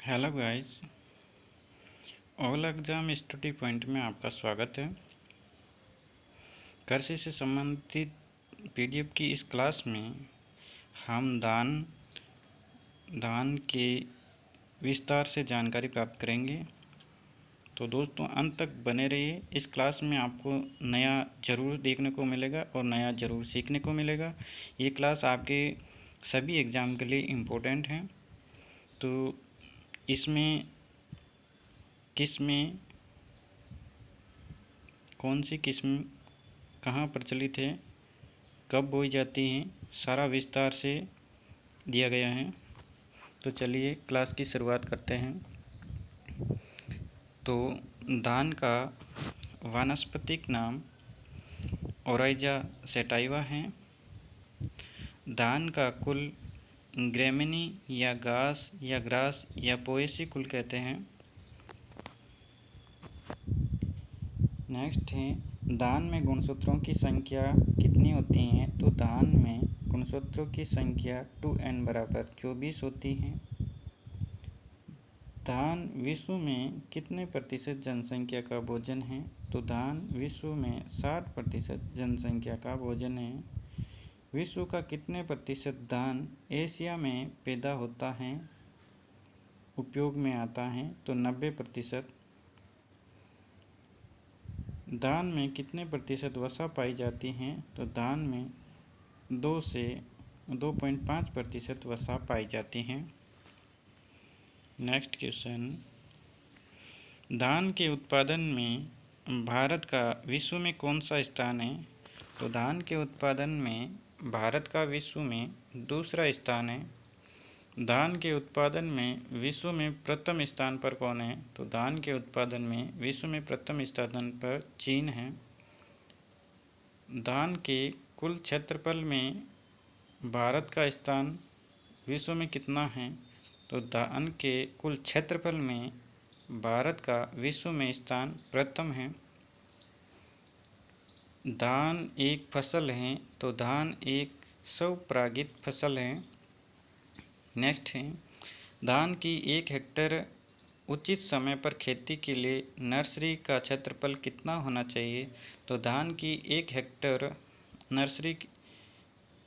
Hello guys, all exam study point में आपका स्वागत है। कृषि से संबंधित पीडीएफ की इस क्लास में हम धान के विस्तार से जानकारी प्राप्त करेंगे। तो दोस्तों अंत तक बने रहिए। इस क्लास में आपको नया ज़रूर देखने को मिलेगा और नया ज़रूर सीखने को मिलेगा। ये क्लास आपके सभी एग्ज़ाम के लिए इम्पोर्टेंट है। तो इसमें किस्में कौन सी किस्म कहाँ प्रचलित है, कब बोई जाती हैं, सारा विस्तार से दिया गया है। तो चलिए क्लास की शुरुआत करते हैं। तो धान का वानस्पतिक नाम ओराइजा सैटाइवा है। धान का कुल ग्रेमिनी या घास या ग्रास या पोएसी कुल कहते हैं। नेक्स्ट है, धान में गुणसूत्रों की संख्या कितनी होती है? तो धान में गुणसूत्रों की संख्या 2n बराबर 24 होती है। धान विश्व में कितने प्रतिशत जनसंख्या का भोजन है? तो धान विश्व में 60% जनसंख्या का भोजन है। विश्व का कितने प्रतिशत धान एशिया में पैदा होता है, उपयोग में आता है? तो 90%। धान में कितने प्रतिशत वसा पाई जाती है? तो धान में 2 से 2.5% वसा पाई जाती है। नेक्स्ट क्वेश्चन, धान के उत्पादन में भारत का विश्व में कौन सा स्थान है? तो धान के उत्पादन में भारत का विश्व में दूसरा स्थान है। धान के उत्पादन में विश्व में प्रथम स्थान पर कौन है? तो धान के उत्पादन में विश्व में प्रथम स्थान पर चीन है। धान के कुल क्षेत्रफल में भारत का स्थान विश्व में कितना है? तो धान के कुल क्षेत्रफल में भारत का विश्व में स्थान प्रथम है। धान एक फसल है, तो धान एक स्वपरागित फसल है। नेक्स्ट है, धान की 1 हेक्टेयर उचित समय पर खेती के लिए नर्सरी का क्षेत्रफल कितना होना चाहिए? तो धान की 1 हेक्टेयर नर्सरी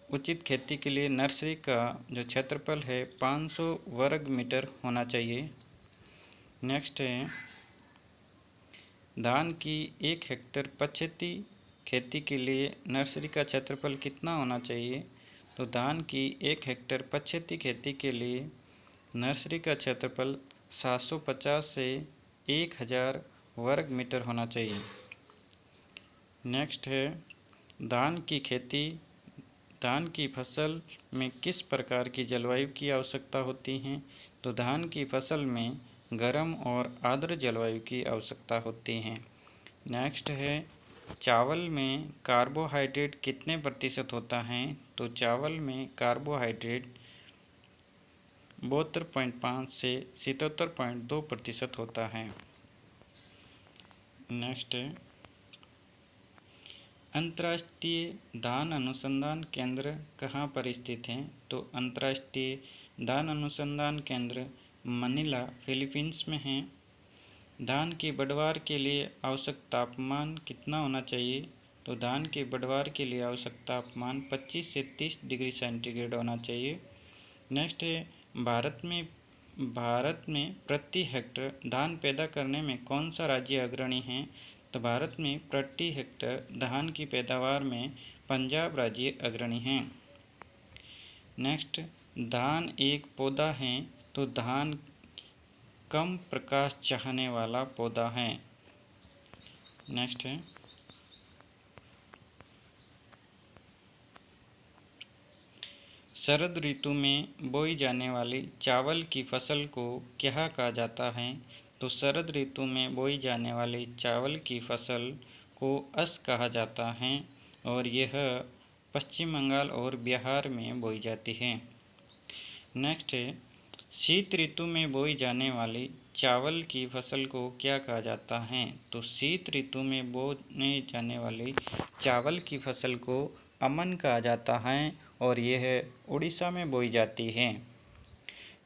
उचित खेती के लिए नर्सरी का जो क्षेत्रफल है 500 वर्ग मीटर होना चाहिए। नेक्स्ट है, धान की 1 हेक्टेयर पछेती खेती के लिए नर्सरी का क्षेत्रफल कितना होना चाहिए? तो धान की 1 हेक्टेयर पछेती खेती के लिए नर्सरी का क्षेत्रफल 750 से 1000 वर्ग मीटर होना चाहिए। नेक्स्ट है, धान की फसल में किस प्रकार की जलवायु की आवश्यकता होती है? तो धान की फसल में गर्म और आर्द्र जलवायु की आवश्यकता होती है। नेक्स्ट है, चावल में कार्बोहाइड्रेट कितने प्रतिशत होता है? तो चावल में कार्बोहाइड्रेट 72.5 से 77.2% होता है। नेक्स्ट है, अंतर्राष्ट्रीय धान अनुसंधान केंद्र कहाँ पर स्थित है? तो अंतर्राष्ट्रीय धान अनुसंधान केंद्र मनीला, फिलीपींस में है। धान की बढ़वार के लिए आवश्यक तापमान कितना होना चाहिए? तो धान के बढ़वार के लिए आवश्यक तापमान 25 से 30 डिग्री सेंटीग्रेड होना चाहिए। नेक्स्ट है, भारत में प्रति हेक्टेयर धान पैदा करने में कौन सा राज्य अग्रणी है? तो भारत में प्रति हेक्टेयर धान की पैदावार में पंजाब राज्य अग्रणी है। नेक्स्ट, धान एक पौधा है, तो धान कम प्रकाश चाहने वाला पौधा है। नेक्स्ट है, शरद ऋतु में बोई जाने वाली चावल की फसल को क्या कहा जाता है? तो शरद ऋतु में बोई जाने वाली चावल की फसल को अस कहा जाता है और यह पश्चिम बंगाल और बिहार में बोई जाती है। नेक्स्ट है, शीत ऋतु में बोई जाने वाली चावल की फसल को क्या कहा जाता है? तो शीत ऋतु में बोने जाने वाली चावल की फसल को अमन कहा जाता है और यह उड़ीसा में बोई जाती है।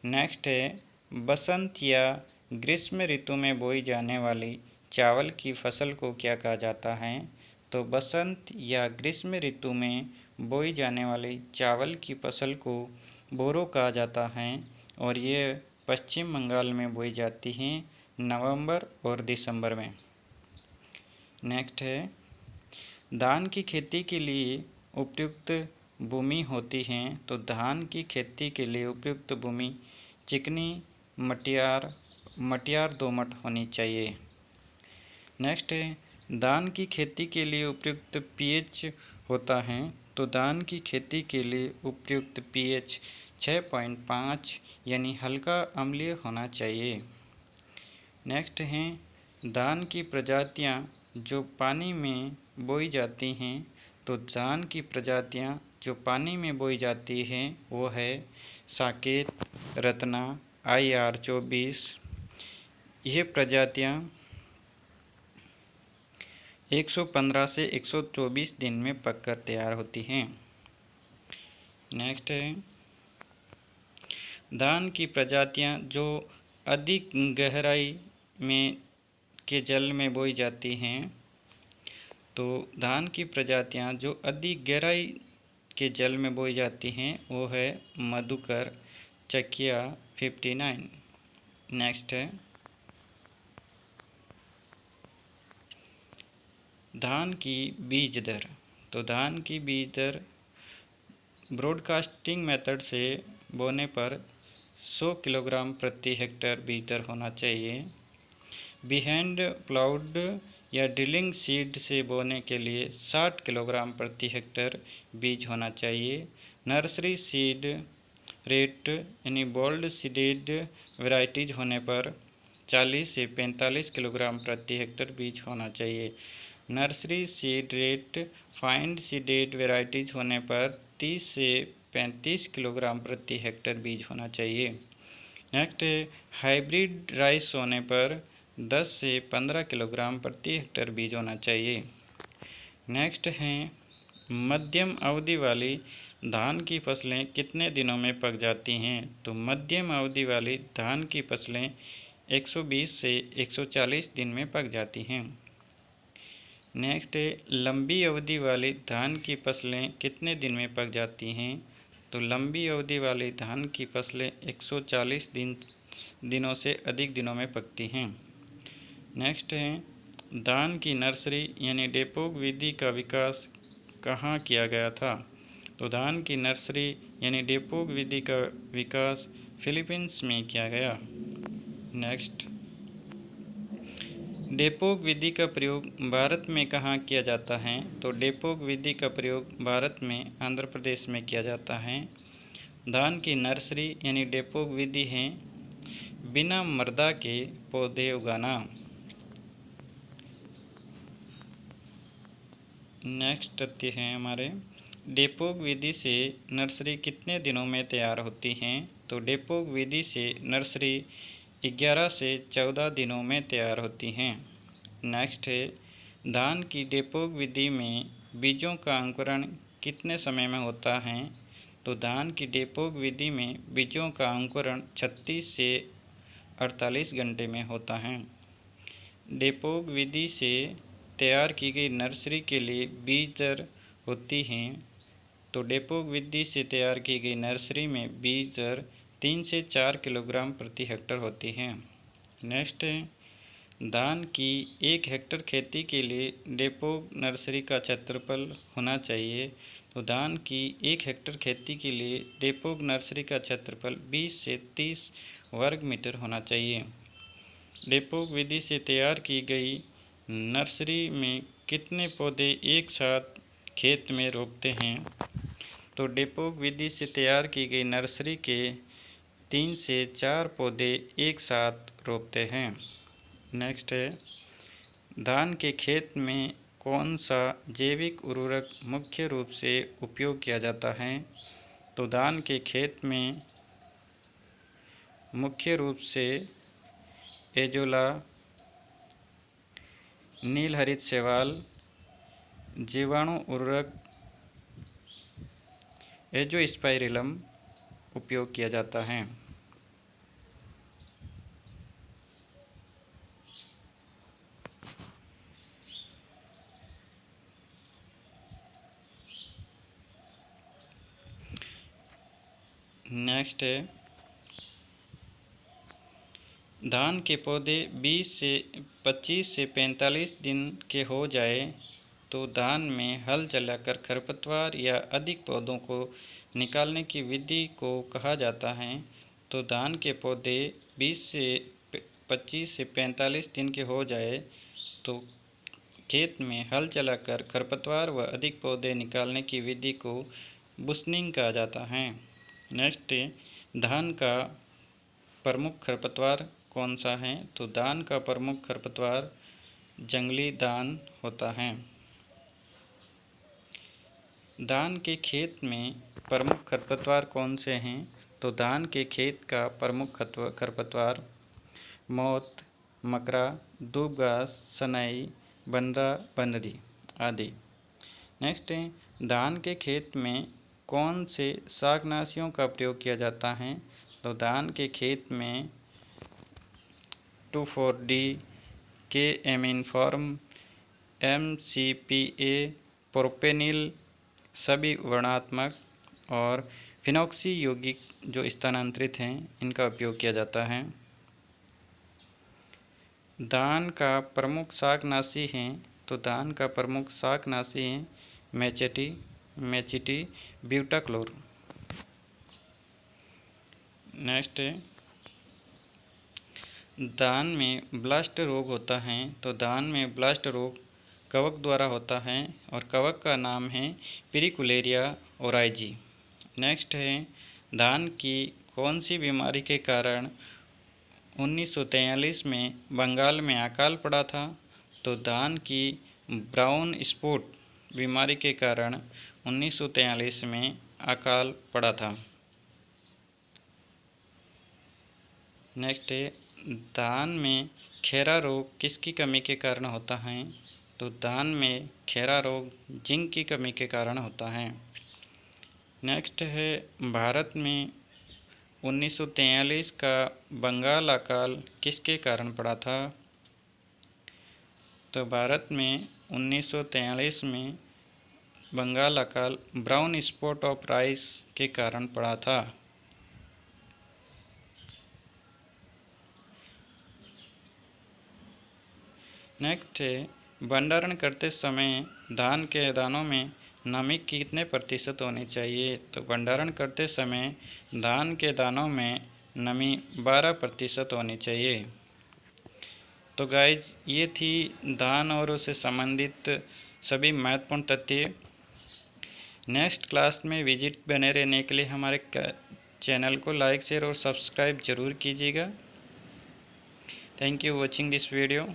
नेक्स्ट है, बसंत या ग्रीष्म ऋतु में बोई जाने वाली चावल की फसल को क्या कहा जाता है? तो बसंत या ग्रीष्म ऋतु में बोई जाने वाली चावल की फसल को बोरो कहा जाता है और ये पश्चिम बंगाल में बोई जाती हैं नवंबर और दिसंबर में। नेक्स्ट है, धान की खेती के लिए उपयुक्त भूमि होती है। तो धान की खेती के लिए उपयुक्त भूमि चिकनी, मटियार दोमट होनी चाहिए। नेक्स्ट है, धान की खेती के लिए उपयुक्त पीएच होता है। तो धान की खेती के लिए उपयुक्त पीएच 6.5 यानी हल्का अम्लीय होना चाहिए। नेक्स्ट है, धान की प्रजातियां जो पानी में बोई जाती हैं। तो धान की प्रजातियां जो पानी में बोई जाती हैं वो है साकेत, रत्ना, IR 24। ये प्रजातियां 115 से 124 दिन में पककर तैयार होती हैं। नेक्स्ट है, धान की प्रजातियां जो अधिक गहराई में के जल में बोई जाती हैं। तो धान की प्रजातियां जो अधिक गहराई के जल में बोई जाती हैं वो है मधुकर, चकिया 59। नेक्स्ट है, धान की बीज दर। तो धान की बीज दर ब्रॉडकास्टिंग मेथड से बोने पर 100 किलोग्राम प्रति हेक्टेयर बीज दर होना चाहिए। बिहाइंड प्लाउड या ड्रिलिंग सीड से बोने के लिए 60 किलोग्राम प्रति हेक्टेयर बीज होना चाहिए। नर्सरी सीड रेट यानी बोल्ड सीडेड वैरायटीज होने पर 40 से 45 किलोग्राम प्रति हेक्टेयर बीज होना चाहिए। Nursery seed rate find seeded varieties होने पर 30 से 35 किलोग्राम प्रति हेक्टेयर बीज होना चाहिए। नेक्स्ट है, हाइब्रिड राइस होने पर 10 से 15 किलोग्राम प्रति हेक्टेयर बीज होना चाहिए। नेक्स्ट है, मध्यम अवधि वाली धान की फसलें कितने दिनों में पक जाती हैं? तो मध्यम अवधि वाली धान की फसलें 120 से 140 दिन में पक जाती हैं। नेक्स्ट है, लंबी अवधि वाली धान की फसलें कितने दिन में पक जाती हैं? तो लंबी अवधि वाली धान की फसलें 140 दिनों से अधिक दिनों में पकती हैं। नेक्स्ट है, धान की नर्सरी यानी डेपोक विधि का विकास कहाँ किया गया था? तो धान की नर्सरी यानी डेपोक विधि का विकास फिलीपींस में किया गया। नेक्स्ट, डेपोक विधि का प्रयोग भारत में कहाँ किया जाता है? तो डेपोक विधि का प्रयोग भारत में आंध्र प्रदेश में किया जाता है। धान की नर्सरी यानी डेपोक विधि है बिना मृदा के पौधे उगाना। नेक्स्ट तथ्य हैं हमारे, डेपोक विधि से नर्सरी कितने दिनों में तैयार होती हैं? तो डेपोक विधि से नर्सरी 11 से 14 दिनों में तैयार होती हैं। नेक्स्ट है, धान की डेपोक विधि में बीजों का अंकुरण कितने समय में होता है? तो धान की डेपोक विधि में बीजों का अंकुरण 36 से 48 घंटे में होता है। डेपोक विधि से तैयार की गई नर्सरी के लिए बीज दर होती हैं। तो डेपोक विधि से तैयार की गई नर्सरी में बीज दर 3 से 4 किलोग्राम प्रति हेक्टेयर होती है। नेक्स्ट है, धान की 1 हेक्टेयर खेती के लिए डेपोक नर्सरी का क्षेत्रफल होना चाहिए। तो धान की 1 हेक्टेयर खेती के लिए डेपोक नर्सरी का क्षेत्रफल 20 से 30 वर्ग मीटर होना चाहिए। डेपोक विधि से तैयार की गई नर्सरी में कितने पौधे एक साथ खेत में रोपते हैं? तो डेपोक विधि से तैयार की गई नर्सरी के 3 से 4 पौधे एक साथ रोपते हैं। नेक्स्ट है, धान के खेत में कौन सा जैविक उर्वरक मुख्य रूप से उपयोग किया जाता है? तो धान के खेत में मुख्य रूप से एजोला, नील हरित शैवाल, जीवाणु उर्वरक एजोस्पाइरिलम उपयोग किया जाता है। नेक्स्ट है धान के पौधे 25 से 45 दिन के हो जाए तो धान में हल चलाकर खरपतवार या अधिक पौधों को निकालने की विधि को कहा जाता है। तो धान के पौधे 25 से 45 दिन के हो जाए तो खेत में हल चलाकर खरपतवार व अधिक पौधे निकालने की विधि को बुशनिंग कहा जाता है। नेक्स्ट, धान का प्रमुख खरपतवार कौन सा है? तो धान का प्रमुख खरपतवार जंगली धान होता है। धान के खेत में प्रमुख खरपतवार कौन से हैं? तो धान के खेत का प्रमुख खरपतवार मोथ, मकरा, दूबघास, सनई, बंदरा, बनरी आदि। नेक्स्ट है धान के खेत में कौन से शाकनाशियों का प्रयोग किया जाता है? तो धान के खेत में 2,4-D, के एमिनफॉर्म, MCPA, प्रोपेनिल सभी वर्णात्मक और फिनॉक्सी यौगिक जो स्थानांतरित हैं इनका उपयोग किया जाता है। धान का प्रमुख शाकनाशी हैं तो धान का प्रमुख शाकनाशी हैं मैचिटी, ब्यूटाक्लोर। नेक्स्ट है धान में ब्लास्ट रोग होता है तो धान में ब्लास्ट रोग कवक द्वारा होता है और कवक का नाम है पिरिकुलेरिया ओराइजी। नेक्स्ट है धान की कौन सी बीमारी के कारण 1943 में बंगाल में अकाल पड़ा था? तो धान की ब्राउन स्पॉट बीमारी के कारण 1943 में अकाल पड़ा था। नेक्स्ट है धान में खैरा रोग किसकी कमी के कारण होता है? तो धान में खैरा रोग जिंक की कमी के कारण होता है। नेक्स्ट है भारत में 1943 का बंगाल अकाल किसके कारण पड़ा था? तो भारत में 1943 में बंगाल अकाल ब्राउन स्पॉट ऑफ राइस के कारण पड़ा था। नेक्स्ट है भंडारण करते समय धान के दानों में नमी कितने प्रतिशत होनी चाहिए? तो भंडारण करते समय धान के दानों में नमी 12% होनी चाहिए। तो गाइज ये थी धान और उससे संबंधित सभी महत्वपूर्ण तथ्य। नेक्स्ट क्लास में विजिट बने रहने के लिए हमारे चैनल को लाइक, शेयर और सब्सक्राइब जरूर कीजिएगा। Thank you watching this video.